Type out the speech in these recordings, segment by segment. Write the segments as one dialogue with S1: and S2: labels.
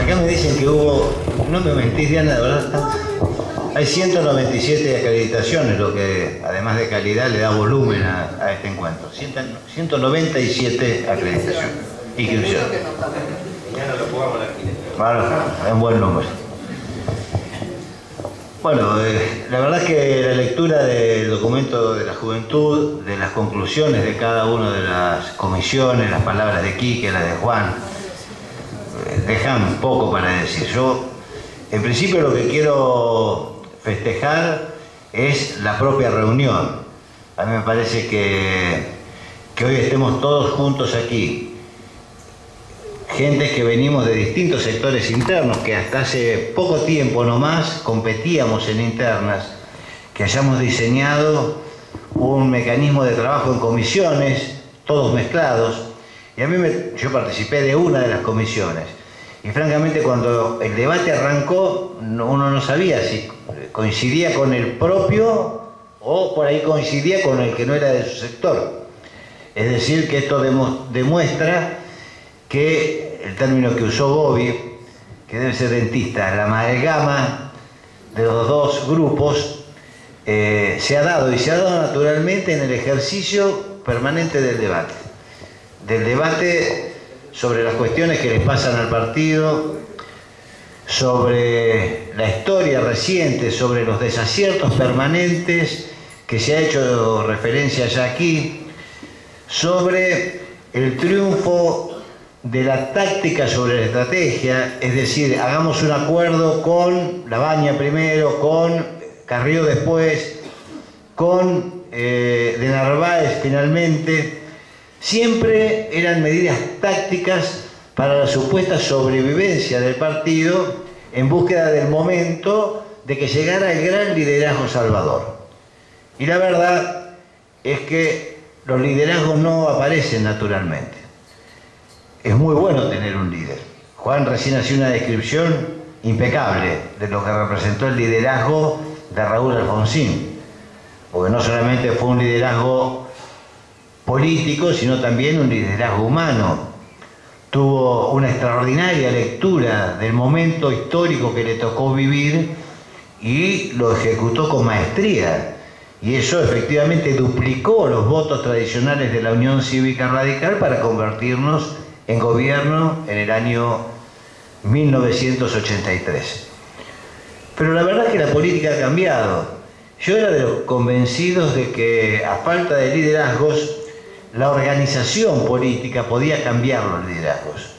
S1: Acá me dicen que hubo, no me mentís Diana, de verdad, hay 197 acreditaciones, lo que además de calidad le da volumen a este encuentro. 197 acreditaciones, inscripciones.
S2: Ya no lo jugamos la quineta.
S1: Bueno, es un buen número. Bueno, la verdad es que la lectura del documento de la juventud, de las conclusiones de cada una de las comisiones, las palabras de Quique, las de Juan, dejan poco para decir. Yo, en principio, lo que quiero festejar es la propia reunión. A mí me parece que hoy estemos todos juntos aquí. Gente que venimos de distintos sectores internos, que hasta hace poco tiempo nomás competíamos en internas, que hayamos diseñado un mecanismo de trabajo en comisiones, todos mezclados. Y a mí yo participé de una de las comisiones. Y francamente cuando el debate arrancó, uno no sabía si coincidía con el propio o por ahí coincidía con el que no era de su sector. Es decir, que esto demuestra que el término que usó Bobby, que debe ser dentista, la amalgama de los dos grupos se ha dado y se ha dado naturalmente en el ejercicio permanente del debate sobre las cuestiones que les pasan al partido, sobre la historia reciente, sobre los desaciertos permanentes que se ha hecho referencia ya aquí, sobre el triunfo de la táctica sobre la estrategia, es decir, hagamos un acuerdo con Labaña primero, con Carrió después, con de Narváez finalmente. Siempre eran medidas tácticas para la supuesta sobrevivencia del partido en búsqueda del momento de que llegara el gran liderazgo salvador. Y la verdad es que los liderazgos no aparecen naturalmente. Es muy bueno tener un líder. Juan recién hacía una descripción impecable de lo que representó el liderazgo de Raúl Alfonsín, porque no solamente fue un liderazgo político, sino también un liderazgo humano. Tuvo una extraordinaria lectura del momento histórico que le tocó vivir y lo ejecutó con maestría. Y eso efectivamente duplicó los votos tradicionales de la Unión Cívica Radical para convertirnos en gobierno en el año 1983. Pero la verdad es que la política ha cambiado. Yo era de los convencidos de que a falta de liderazgos, la organización política podía cambiar los liderazgos.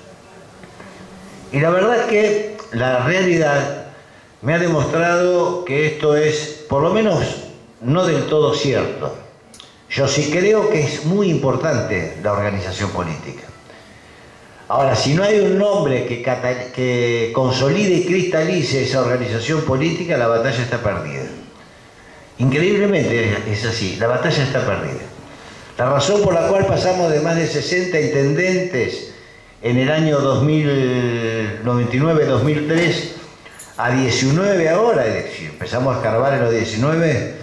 S1: Y la verdad es que la realidad me ha demostrado que esto es, por lo menos, no del todo cierto. Yo sí creo que es muy importante la organización política. Ahora, si no hay un nombre que consolide y cristalice esa organización política, la batalla está perdida. Increíblemente es así, la batalla está perdida. La razón por la cual pasamos de más de 60 intendentes en el año 2099-2003 a 19 ahora, si empezamos a escarbar en los 19,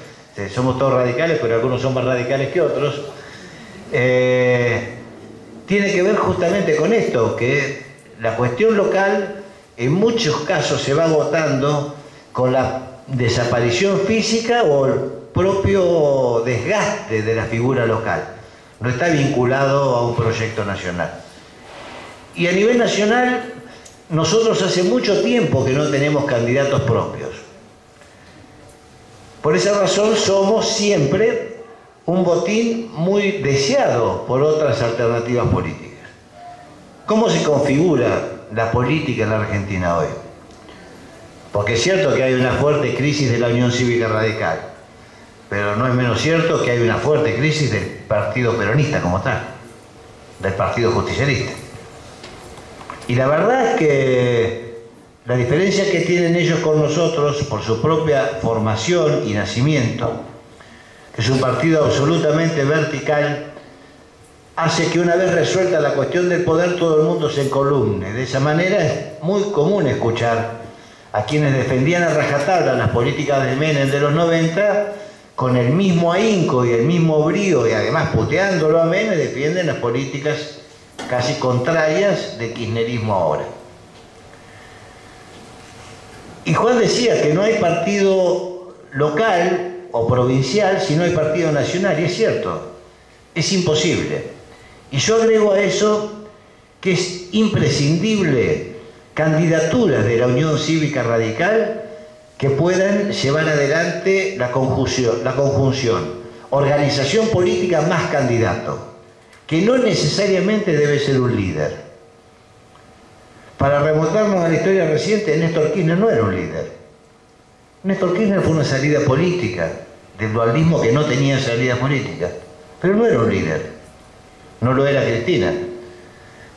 S1: somos todos radicales, pero algunos son más radicales que otros, tiene que ver justamente con esto, que la cuestión local en muchos casos se va agotando con la desaparición física o el propio desgaste de la figura local. No está vinculado a un proyecto nacional. Y a nivel nacional, nosotros hace mucho tiempo que no tenemos candidatos propios. Por esa razón somos siempre un botín muy deseado por otras alternativas políticas. ¿Cómo se configura la política en la Argentina hoy? Porque es cierto que hay una fuerte crisis de la Unión Cívica Radical, pero no es menos cierto que hay una fuerte crisis del partido peronista como tal, del partido justicialista. Y la verdad es que la diferencia que tienen ellos con nosotros por su propia formación y nacimiento, que es un partido absolutamente vertical, hace que una vez resuelta la cuestión del poder todo el mundo se encolumne. De esa manera es muy común escuchar a quienes defendían a rajatabla las políticas de Menem de los 90 con el mismo ahínco y el mismo brío y además puteándolo a Menem, defienden las políticas casi contrarias del kirchnerismo ahora. Y Juan decía que no hay partido local o provincial si no hay partido nacional, y es cierto, es imposible. Y yo agrego a eso que es imprescindible candidaturas de la Unión Cívica Radical que puedan llevar adelante la conjunción, organización política más candidato, que no necesariamente debe ser un líder. Para remontarnos a la historia reciente, Néstor Kirchner no era un líder. Néstor Kirchner fue una salida política del dualismo que no tenía salida política, pero no era un líder. No lo era Cristina.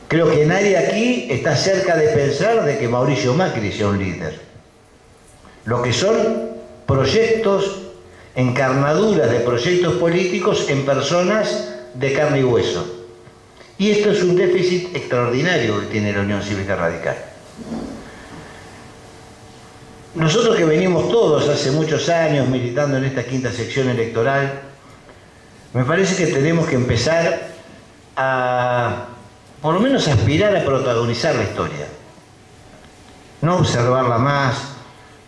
S1: Creo que nadie aquí está cerca de pensar de que Mauricio Macri sea un líder. Lo que son proyectos, encarnaduras de proyectos políticos en personas de carne y hueso. Y esto es un déficit extraordinario que tiene la Unión Cívica Radical. Nosotros que venimos todos hace muchos años militando en esta quinta sección electoral, me parece que tenemos que empezar a, por lo menos, aspirar a protagonizar la historia. No observarla más,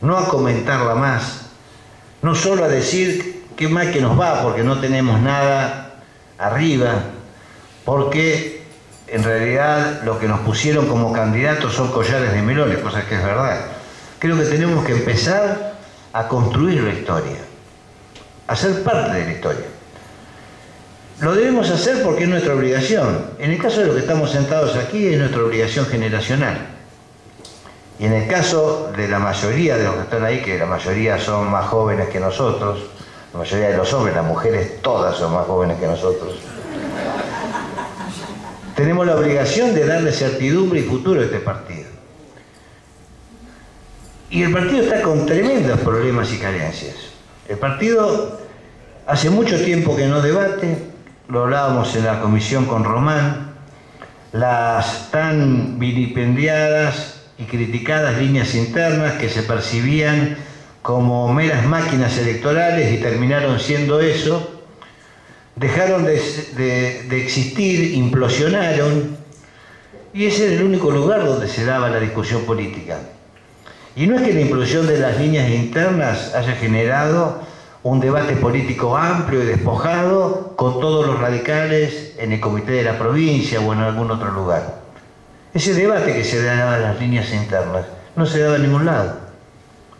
S1: no a comentarla más, no solo a decir qué mal que nos va porque no tenemos nada arriba, porque en realidad lo que nos pusieron como candidatos son collares de melones, cosa que es verdad. Creo que tenemos que empezar a construir la historia, a ser parte de la historia. Lo debemos hacer porque es nuestra obligación. En el caso de los que estamos sentados aquí es nuestra obligación generacional. Y en el caso de la mayoría de los que están ahí, que la mayoría son más jóvenes que nosotros, la mayoría de los hombres, las mujeres todas son más jóvenes que nosotros, tenemos la obligación de darle certidumbre y futuro a este partido. Y el partido está con tremendos problemas y carencias. El partido hace mucho tiempo que no debate, lo hablábamos en la comisión con Román, las tan vilipendiadas y criticadas líneas internas que se percibían como meras máquinas electorales y terminaron siendo eso, dejaron de existir, implosionaron, y ese era el único lugar donde se daba la discusión política. Y no es que la implosión de las líneas internas haya generado un debate político amplio y despojado con todos los radicales en el comité de la provincia o en algún otro lugar. Ese debate que se daba en las líneas internas no se daba en ningún lado,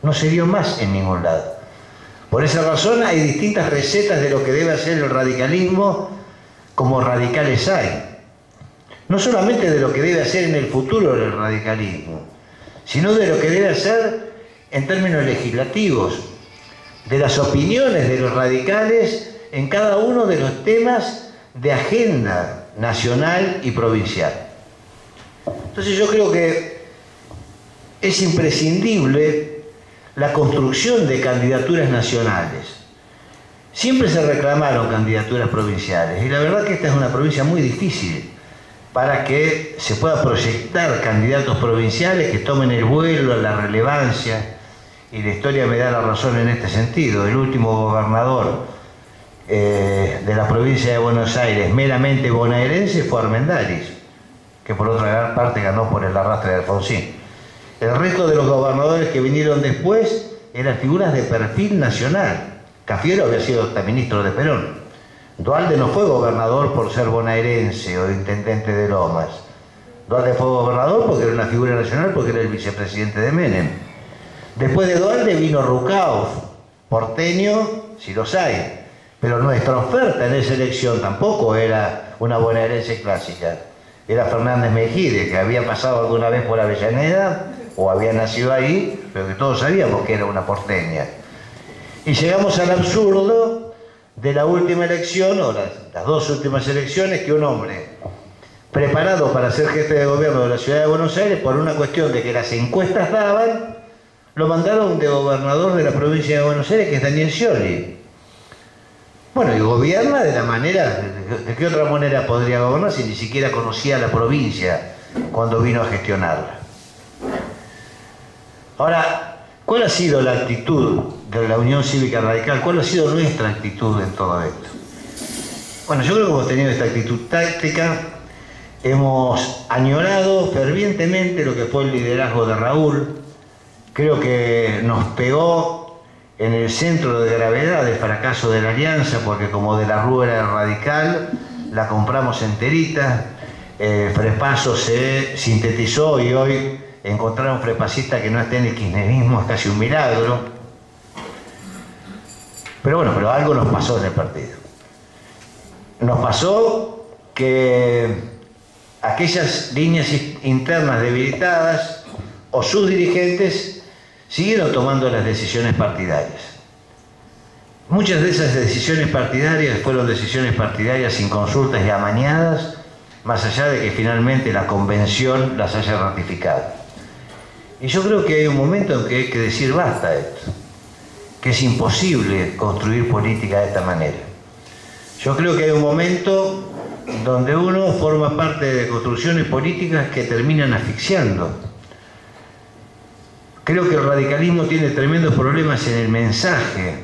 S1: no se dio más en ningún lado. Por esa razón hay distintas recetas de lo que debe hacer el radicalismo, como radicales hay. No solamente de lo que debe hacer en el futuro el radicalismo, sino de lo que debe hacer en términos legislativos, de las opiniones de los radicales en cada uno de los temas de agenda nacional y provincial. Entonces yo creo que es imprescindible la construcción de candidaturas nacionales. Siempre se reclamaron candidaturas provinciales y la verdad que esta es una provincia muy difícil para que se pueda proyectar candidatos provinciales que tomen el vuelo, la relevancia, y la historia me da la razón en este sentido. El último gobernador de la provincia de Buenos Aires, meramente bonaerense, fue Armendáriz, que por otra parte ganó por el arrastre de Alfonsín. El resto de los gobernadores que vinieron después eran figuras de perfil nacional. Cafiero había sido hasta ministro de Perón. Duhalde no fue gobernador por ser bonaerense o intendente de Lomas. Duhalde fue gobernador porque era una figura nacional, porque era el vicepresidente de Menem. Después de Duhalde vino Rucauf, porteño, si los hay. Pero nuestra oferta en esa elección tampoco era una bonaerense clásica. Era Fernández Mejide, que había pasado alguna vez por Avellaneda o había nacido ahí, pero que todos sabíamos que era una porteña. Y llegamos al absurdo de la última elección, o las dos últimas elecciones, que un hombre preparado para ser jefe de gobierno de la ciudad de Buenos Aires, por una cuestión de que las encuestas daban, lo mandaron de gobernador de la provincia de Buenos Aires, que es Daniel Scioli. Bueno, y gobierna de la manera, ¿de qué otra manera podría gobernar si ni siquiera conocía la provincia cuando vino a gestionarla? Ahora, ¿cuál ha sido la actitud de la Unión Cívica Radical? ¿Cuál ha sido nuestra actitud en todo esto? Bueno, yo creo que hemos tenido esta actitud táctica, hemos añorado fervientemente lo que fue el liderazgo de Raúl, creo que nos pegó en el centro de gravedad del fracaso de la alianza, porque como De la Rúa era radical, la compramos enterita. Frepaso se sintetizó y hoy encontrar un frepacista que no esté en el kirchnerismo es casi un milagro. Pero bueno, pero algo nos pasó en el partido. Nos pasó que aquellas líneas internas debilitadas o sus dirigentes siguieron tomando las decisiones partidarias. Muchas de esas decisiones partidarias fueron decisiones partidarias sin consultas y amañadas, más allá de que finalmente la convención las haya ratificado. Y yo creo que hay un momento en que hay que decir basta de esto, que es imposible construir política de esta manera. Yo creo que hay un momento donde uno forma parte de construcciones políticas que terminan asfixiando. Creo que el radicalismo tiene tremendos problemas en el mensaje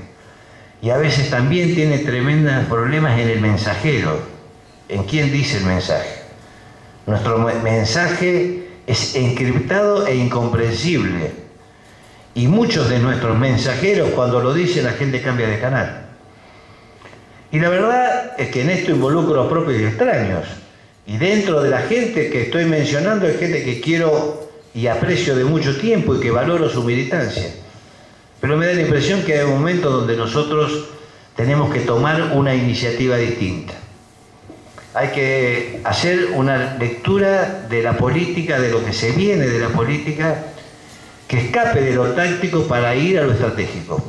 S1: y a veces también tiene tremendos problemas en el mensajero. ¿En quién dice el mensaje? Nuestro mensaje es encriptado e incomprensible. Y muchos de nuestros mensajeros, cuando lo dicen, la gente cambia de canal. Y la verdad es que en esto involucro a los propios y extraños. Y dentro de la gente que estoy mencionando, hay gente que quiero y aprecio de mucho tiempo y que valoro su militancia. Pero me da la impresión que hay un momento donde nosotros tenemos que tomar una iniciativa distinta. Hay que hacer una lectura de la política, de lo que se viene de la política, que escape de lo táctico para ir a lo estratégico.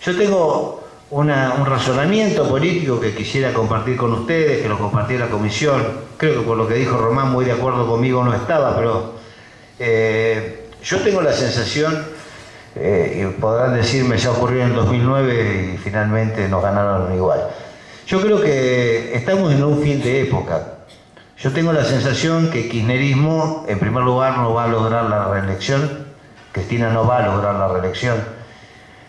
S1: Yo tengo un razonamiento político que quisiera compartir con ustedes, que lo compartí en la comisión. Creo que por lo que dijo Román, muy de acuerdo conmigo no estaba, pero yo tengo la sensación, y podrán decirme, ya ocurrió en el 2009 y finalmente nos ganaron igual. Yo creo que estamos en un fin de época. Yo tengo la sensación que el kirchnerismo, en primer lugar, no va a lograr la reelección. Cristina no va a lograr la reelección.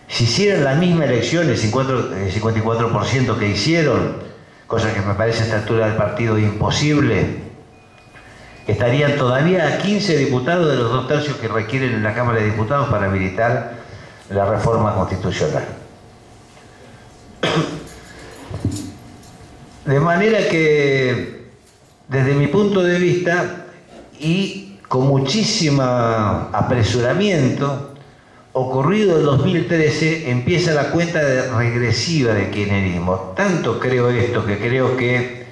S1: Si hicieran la misma elección, el 54% que hicieron, cosa que me parece a esta altura del partido imposible, estarían todavía a 15 diputados de los 2 tercios que requieren en la Cámara de Diputados para habilitar la reforma constitucional. De manera que, desde mi punto de vista, y con muchísimo apresuramiento, ocurrido el 2013, empieza la cuenta regresiva del kirchnerismo. Tanto creo esto, que creo que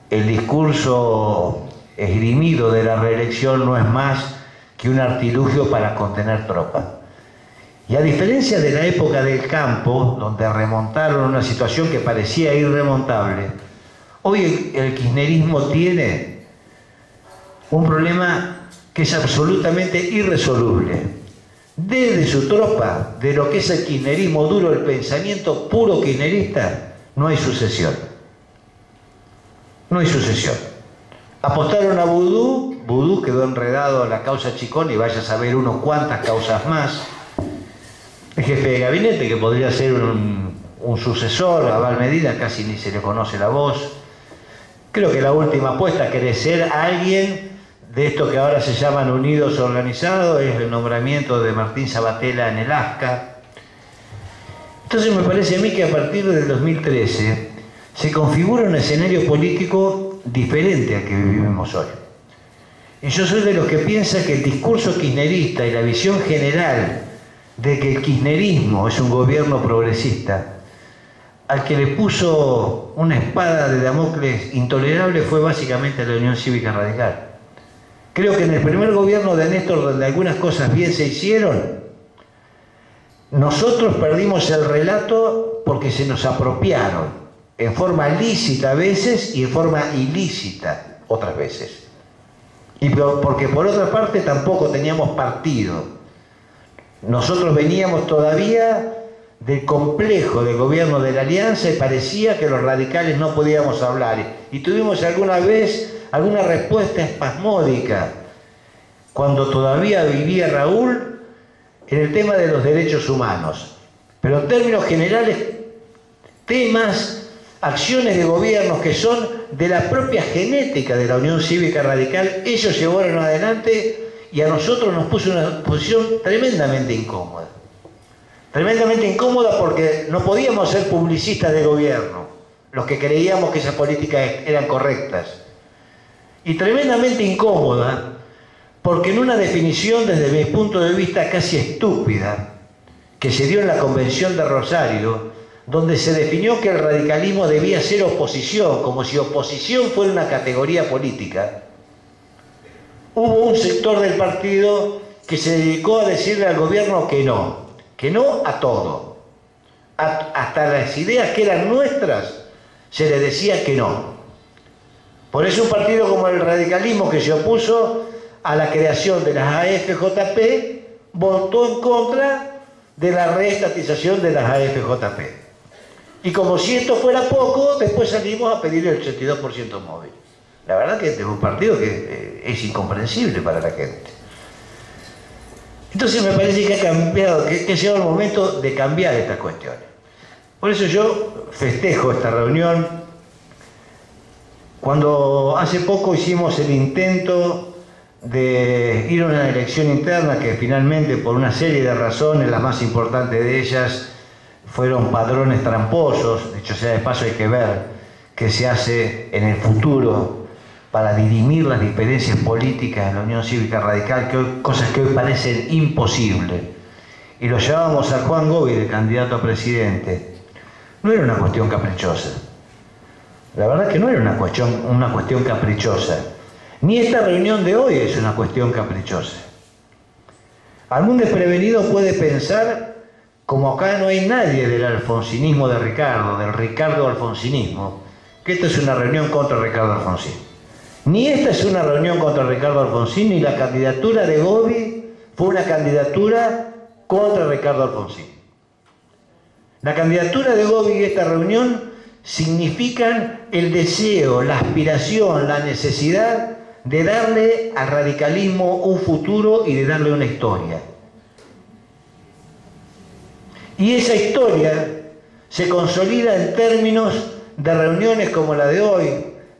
S1: el discurso esgrimido de la reelección no es más que un artilugio para contener tropas. Y a diferencia de la época del campo, donde remontaron una situación que parecía irremontable, hoy el kirchnerismo tiene un problema que es absolutamente irresoluble. Desde su tropa, de lo que es el kirchnerismo duro, el pensamiento puro kirchnerista, no hay sucesión. No hay sucesión. Apostaron a Vudú, Vudú quedó enredado en la causa Chicón y vaya a saber uno cuántas causas más. El jefe de gabinete, que podría ser un sucesor, Abal Medina, casi ni se le conoce la voz. Creo que la última apuesta, quiere ser alguien de estos que ahora se llaman Unidos Organizados, es el nombramiento de Martín Sabatella en el ASCA. Entonces me parece a mí que a partir del 2013 se configura un escenario político diferente al que vivimos hoy. Y yo soy de los que piensa que el discurso kirchnerista y la visión general de que el kirchnerismo es un gobierno progresista, al que le puso una espada de Damocles intolerable fue básicamente la Unión Cívica Radical. Creo que en el primer gobierno de Néstor, donde algunas cosas bien se hicieron, nosotros perdimos el relato porque se nos apropiaron, en forma lícita a veces y en forma ilícita otras veces. Y porque por otra parte tampoco teníamos partido. Nosotros veníamos todavía del complejo del gobierno de la Alianza y parecía que los radicales no podíamos hablar. Y tuvimos alguna vez alguna respuesta espasmódica cuando todavía vivía Raúl en el tema de los derechos humanos. Pero en términos generales, temas, acciones de gobiernos que son de la propia genética de la Unión Cívica Radical, ellos llevaron adelante y a nosotros nos puso en una posición tremendamente incómoda. Tremendamente incómoda porque no podíamos ser publicistas de gobierno, los que creíamos que esas políticas eran correctas. Y tremendamente incómoda porque en una definición desde mi punto de vista casi estúpida que se dio en la Convención de Rosario, donde se definió que el radicalismo debía ser oposición, como si oposición fuera una categoría política, hubo un sector del partido que se dedicó a decirle al gobierno que no a todo. Hasta las ideas que eran nuestras se le decía que no. Por eso un partido como el radicalismo, que se opuso a la creación de las AFJP, votó en contra de la reestatización de las AFJP. Y como si esto fuera poco, después salimos a pedir el 82% móvil. La verdad que es un partido que es incomprensible para la gente. Entonces me parece que ha cambiado, que ha llegado el momento de cambiar estas cuestiones. Por eso yo festejo esta reunión. Cuando hace poco hicimos el intento de ir a una elección interna que finalmente, por una serie de razones, la más importante de ellas fueron padrones tramposos. De hecho, sea de paso, hay que ver qué se hace en el futuro para dirimir las diferencias políticas en la Unión Cívica Radical, cosas que hoy parecen imposibles. Y lo llevábamos a Juan Gobi de candidato a presidente. No era una cuestión caprichosa. La verdad que no era una cuestión caprichosa. Ni esta reunión de hoy es una cuestión caprichosa. Algún desprevenido puede pensar, como acá no hay nadie del alfonsinismo de Ricardo, del Ricardo alfonsinismo, que esta es una reunión contra Ricardo Alfonsín. Ni esta es una reunión contra Ricardo Alfonsín, ni la candidatura de Gobi fue una candidatura contra Ricardo Alfonsín. La candidatura de Gobi y esta reunión significan el deseo, la aspiración, la necesidad de darle al radicalismo un futuro y de darle una historia. Y esa historia se consolida en términos de reuniones como la de hoy,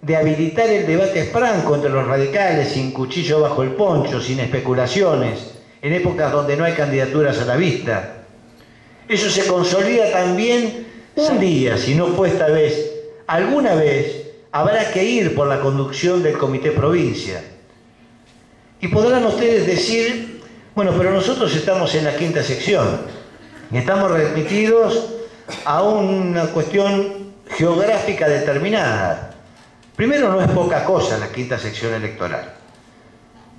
S1: de habilitar el debate franco entre los radicales, sin cuchillo bajo el poncho, sin especulaciones, en épocas donde no hay candidaturas a la vista. Eso se consolida también un día, si no fue esta vez, alguna vez habrá que ir por la conducción del Comité Provincia. Y podrán ustedes decir, bueno, pero nosotros estamos en la quinta sección y estamos remitidos a una cuestión geográfica determinada. Primero, no es poca cosa la quinta sección electoral,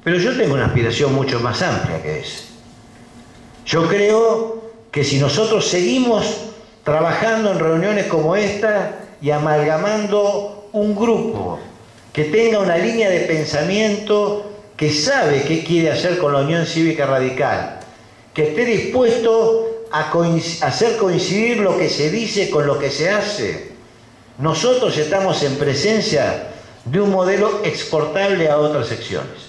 S1: pero yo tengo una aspiración mucho más amplia que esa. Yo creo que si nosotros seguimos trabajando en reuniones como esta y amalgamando un grupo que tenga una línea de pensamiento, que sabe qué quiere hacer con la Unión Cívica Radical, que esté dispuesto a hacer coincidir lo que se dice con lo que se hace, nosotros estamos en presencia de un modelo exportable a otras secciones.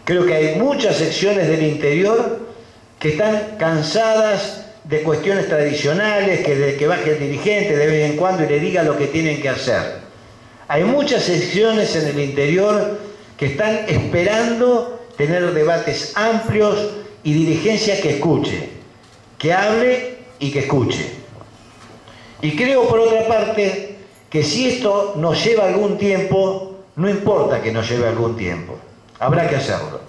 S1: Creo que hay muchas secciones del interior que están cansadas de cuestiones tradicionales, que baje el dirigente de vez en cuando y le diga lo que tienen que hacer. Hay muchas secciones en el interior que están esperando tener debates amplios y dirigencia que escuche, que hable y que escuche. Y creo, por otra parte, que si esto nos lleva algún tiempo, no importa que nos lleve algún tiempo, habrá que hacerlo.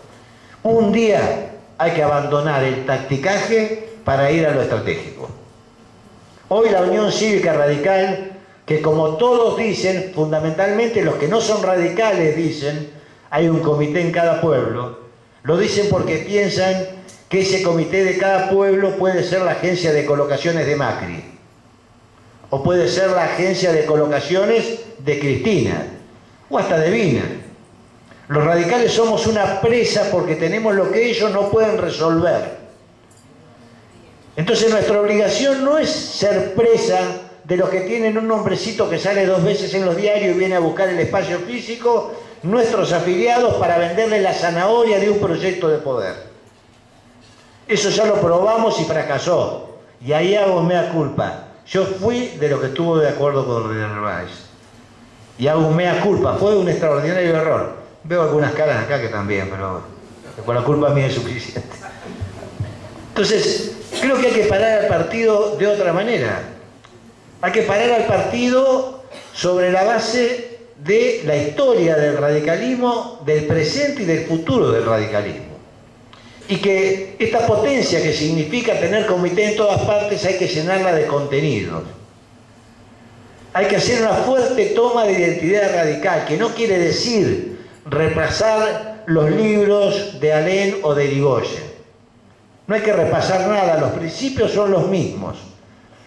S1: Un día hay que abandonar el tacticaje para ir a lo estratégico. Hoy la Unión Cívica Radical, que como todos dicen, fundamentalmente los que no son radicales dicen, hay un comité en cada pueblo, lo dicen porque piensan que ese comité de cada pueblo puede ser la agencia de colocaciones de Macri, o puede ser la agencia de colocaciones de Cristina, o hasta de Vina. Los radicales somos una presa porque tenemos lo que ellos no pueden resolver. Entonces nuestra obligación no es ser presa de los que tienen un nombrecito que sale 2 veces en los diarios y viene a buscar el espacio físico, nuestros afiliados, para venderles la zanahoria de un proyecto de poder. Eso ya lo probamos y fracasó. Y ahí hago mea culpa. Yo fui de los que estuvo de acuerdo con Narváez. Y hago mea culpa. Fue un extraordinario error. Veo algunas caras acá que también, pero por la culpa mía es suficiente. Entonces, creo que hay que parar al partido de otra manera. Hay que parar al partido sobre la base de la historia del radicalismo, del presente y del futuro del radicalismo. Y que esta potencia que significa tener comité en todas partes hay que llenarla de contenidos. Hay que hacer una fuerte toma de identidad radical, que no quiere decir repasar los libros de Alén o de Irigoyen. No hay que repasar nada, los principios son los mismos.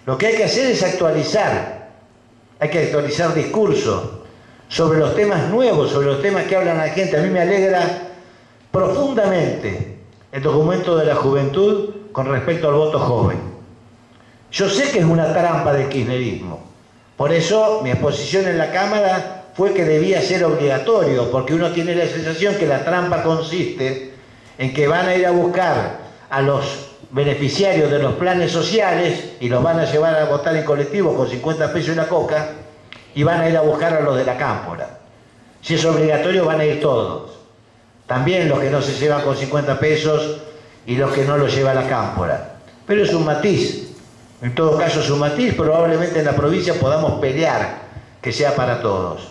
S1: Lo que hay que hacer es actualizar. Hay que actualizar discursos sobre los temas nuevos, sobre los temas que hablan la gente. A mí me alegra profundamente el documento de la juventud con respecto al voto joven. Yo sé que es una trampa del kirchnerismo. Por eso mi exposición en la Cámara fue que debía ser obligatorio, porque uno tiene la sensación que la trampa consiste en que van a ir a buscar a los beneficiarios de los planes sociales y los van a llevar a votar en colectivo con 50 pesos y la coca, y van a ir a buscar a los de la cámpora. Si es obligatorio van a ir todos. También los que no se llevan con 50 pesos y los que no los lleva a la cámpora. Pero es un matiz. En todo caso es un matiz, probablemente en la provincia podamos pelear que sea para todos.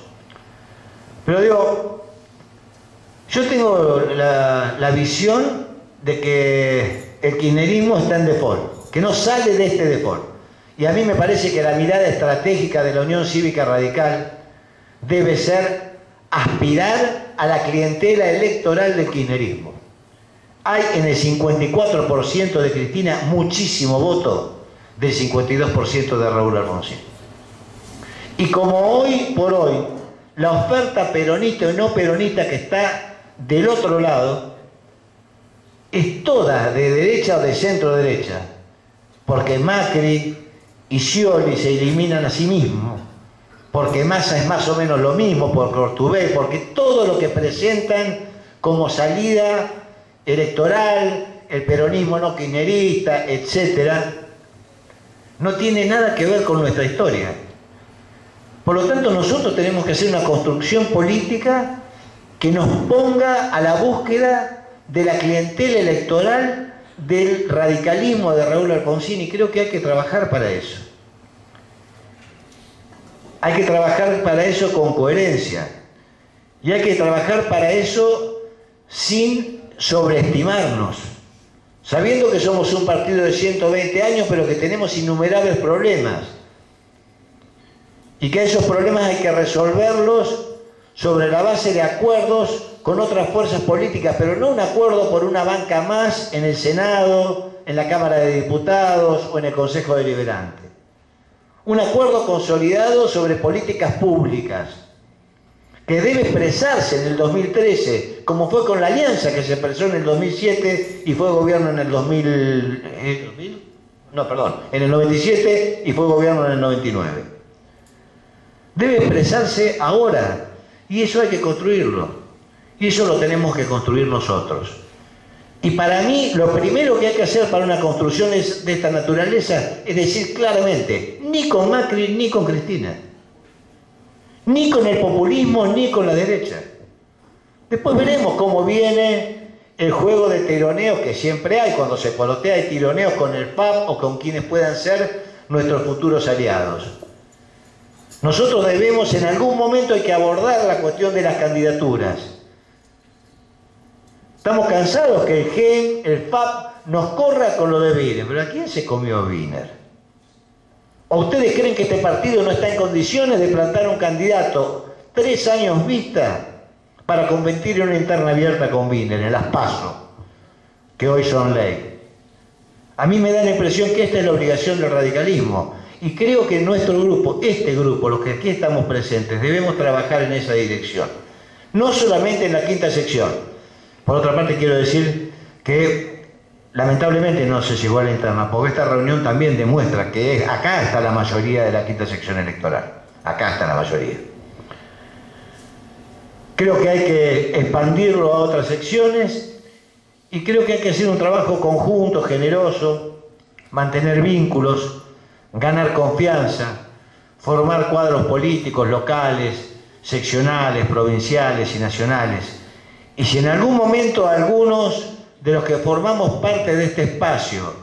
S1: Pero digo, yo tengo la visión de que el kirchnerismo está en default, que no sale de este default. Y a mí me parece que la mirada estratégica de la Unión Cívica Radical debe ser aspirar a la clientela electoral del kirchnerismo. Hay en el 54% de Cristina muchísimo voto del 52% de Raúl Alfonsín. Y como hoy por hoy la oferta peronista o no peronista que está del otro lado es toda de derecha o de centro derecha, porque Macri y Scioli se eliminan a sí mismos, porque Massa es más o menos lo mismo, por Ortubey, porque todo lo que presentan como salida electoral, el peronismo no kirchnerista, etcétera, no tiene nada que ver con nuestra historia. Por lo tanto, nosotros tenemos que hacer una construcción política que nos ponga a la búsqueda de la clientela electoral del radicalismo de Raúl Alfonsín, y creo que hay que trabajar para eso. Hay que trabajar para eso con coherencia. Y hay que trabajar para eso sin sobreestimarnos, sabiendo que somos un partido de 120 años, pero que tenemos innumerables problemas. Y que esos problemas hay que resolverlos sobre la base de acuerdos con otras fuerzas políticas, pero no un acuerdo por una banca más en el Senado, en la Cámara de Diputados o en el Consejo Deliberante. Un acuerdo consolidado sobre políticas públicas, que debe expresarse en el 2013, como fue con la alianza que se expresó en el 2007 y fue gobierno en el en el 97 y fue gobierno en el 99. Debe expresarse ahora, y eso hay que construirlo, y eso lo tenemos que construir nosotros. Y para mí, lo primero que hay que hacer para una construcción de esta naturaleza es decir claramente, ni con Macri ni con Cristina, ni con el populismo ni con la derecha. Después veremos cómo viene el juego de tironeos que siempre hay, cuando se polotea hay tironeos con el PAP o con quienes puedan ser nuestros futuros aliados. Nosotros debemos, en algún momento hay que abordar la cuestión de las candidaturas. Estamos cansados que el GEN, el PAP, nos corra con lo de Wiener. ¿Pero a quién se comió Wiener? ¿O ustedes creen que este partido no está en condiciones de plantar un candidato 3 años vista para competir en una interna abierta con Wiener, en las PASO, que hoy son ley? A mí me da la impresión que esta es la obligación del radicalismo. Y creo que nuestro grupo, este grupo, los que aquí estamos presentes, debemos trabajar en esa dirección. No solamente en la quinta sección. Por otra parte, quiero decir que lamentablemente no se llegó a la interna, porque esta reunión también demuestra que acá está la mayoría de la quinta sección electoral. Acá está la mayoría. Creo que hay que expandirlo a otras secciones y creo que hay que hacer un trabajo conjunto, generoso, mantener vínculos, ganar confianza, formar cuadros políticos locales, seccionales, provinciales y nacionales. Y si en algún momento algunos de los que formamos parte de este espacio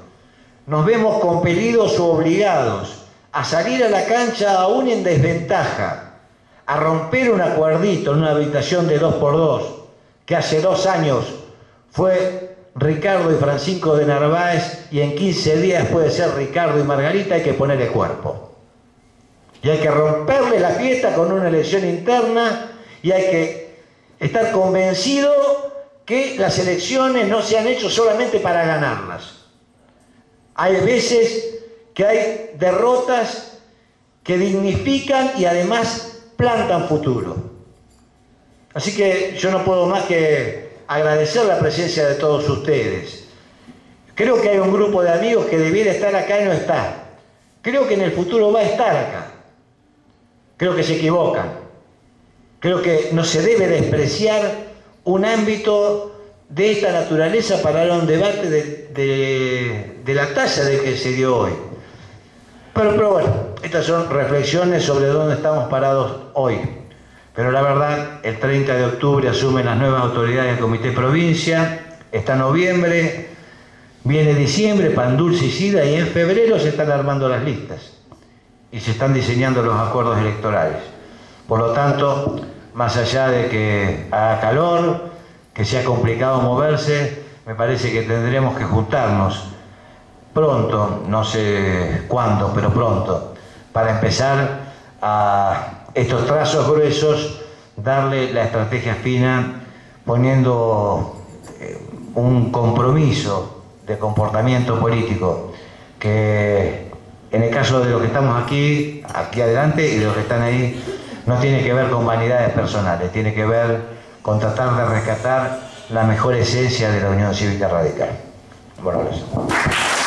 S1: nos vemos compelidos o obligados a salir a la cancha aún en desventaja, a romper un acuerdito en una habitación de 2x2, que hace 2 años fue Ricardo y Francisco de Narváez y en 15 días puede ser Ricardo y Margarita, hay que ponerle cuerpo. Y hay que romperle la fiesta con una elección interna y hay que estar convencido que las elecciones no se han hecho solamente para ganarlas. Hay veces que hay derrotas que dignifican y además plantan futuro. Así que yo no puedo más que agradecer la presencia de todos ustedes. Creo que hay un grupo de amigos que debiera estar acá y no está. Creo que en el futuro va a estar acá. Creo que se equivocan. Creo que no se debe despreciar un ámbito de esta naturaleza para un debate de la talla de que se dio hoy. Pero bueno, estas son reflexiones sobre dónde estamos parados hoy. Pero la verdad, el 30 de octubre asumen las nuevas autoridades del Comité Provincia, está noviembre, viene diciembre, pan dulce y sida, y en febrero se están armando las listas y se están diseñando los acuerdos electorales. Por lo tanto, más allá de que haga calor, que sea complicado moverse, me parece que tendremos que juntarnos pronto, no sé cuándo, pero pronto, para empezar a estos trazos gruesos, darle la estrategia fina, poniendo un compromiso de comportamiento político que en el caso de los que estamos aquí adelante y de los que están ahí, no tiene que ver con vanidades personales, tiene que ver con tratar de rescatar la mejor esencia de la Unión Cívica Radical. Bueno, gracias.